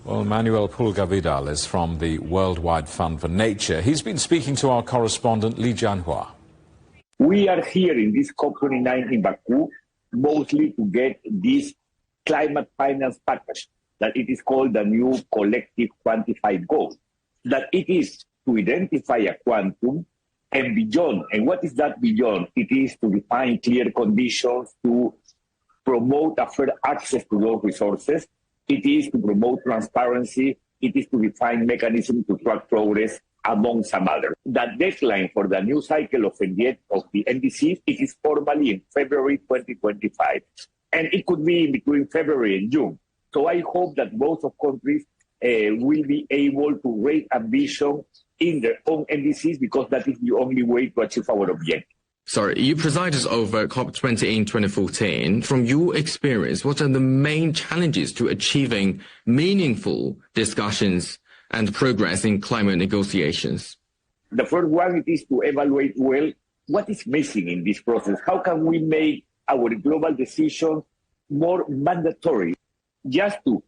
Well, Manuel Pulgar-Vidal is from the Worldwide Fund for Nature. He's been speaking to our correspondent, Li Jianhua. We are here in this COP29 in Baku, mostly to get this climate finance package, that it is called the new collective quantified goal, that it is to identify a quantum and beyond. And what is that beyond? It is to define clear conditions to promote a fair access to those resources. It is to promote transparency. It is to define mechanisms to track progress, among some others. That deadline for the new cycle of the NDCs, it is formally in February 2025. And it could be in between February and June. So I hope that both of countries will be able to raise ambition in their own NDCs, because that is the only way to achieve our objective. Sorry, you presided over COP29 in 2014. From your experience, what are the main challenges to achieving meaningful discussions and progress in climate negotiations? The first one it is to evaluate well what is missing in this process. How can we make our global decisions more mandatory? Just to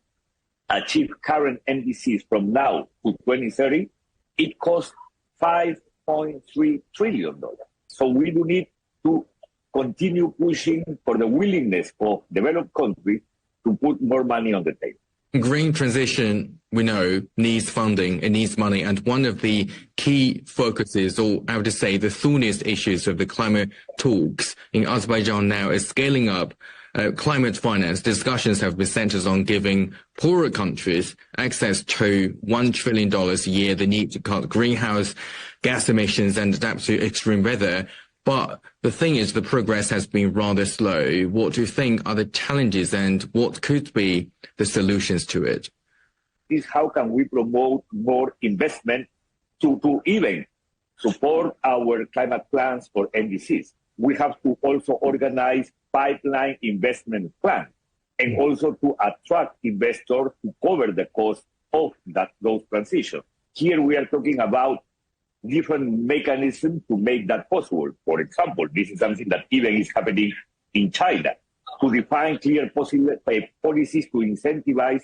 achieve current NDCs from now to 2030, it costs $5.3 trillion. So we do need to continue pushing for the willingness of developed countries to put more money on the table. Green transition, we know, needs funding, it needs money. And one of the key focuses, or I would say the thorniest issues of the climate talks in Azerbaijan now is scaling up climate finance. Discussions have been centered on giving poorer countries access to $1 trillion a year, the need to cut greenhouse gas emissions and adapt to extreme weather. But the thing is, the progress has been rather slow. What do you think are the challenges and what could be the solutions to it? Is how can we promote more investment to even support our climate plans for NDCs? We have to also organize pipeline investment plan and also to attract investors to cover the cost of those transitions. Here we are talking about different mechanisms to make that possible. For example, this is something that even is happening in China, to define clear policies to incentivize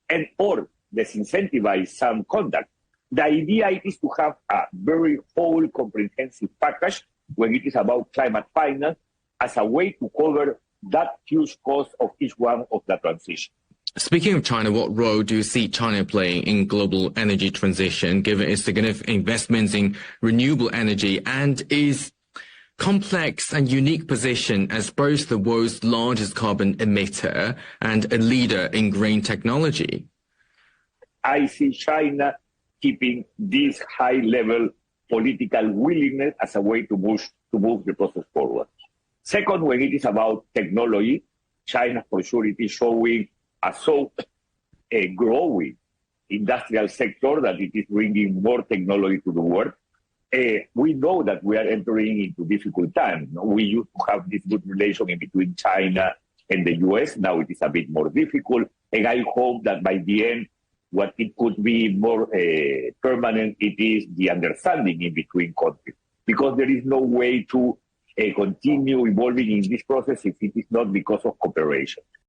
and or disincentivize some conduct. The idea is to have a very whole comprehensive package when it is about climate finance as a way to cover that huge cost of each one of the transition. Speaking of China, what role do you see China playing in global energy transition, given its significant investments in renewable energy and its complex and unique position as both the world's largest carbon emitter and a leader in green technology? I see China keeping this high-level political willingness as a way to move the process forward. Second, when it is about technology, China for sure it is showing a growing industrial sector that it is bringing more technology to the world. We know that we are entering into difficult times. We used to have this good relation in between China and the US. Now it is a bit more difficult. And I hope that by the end, what it could be more permanent, it is the understanding in between countries. Because there is no way to continue evolving in this process if it is not because of cooperation.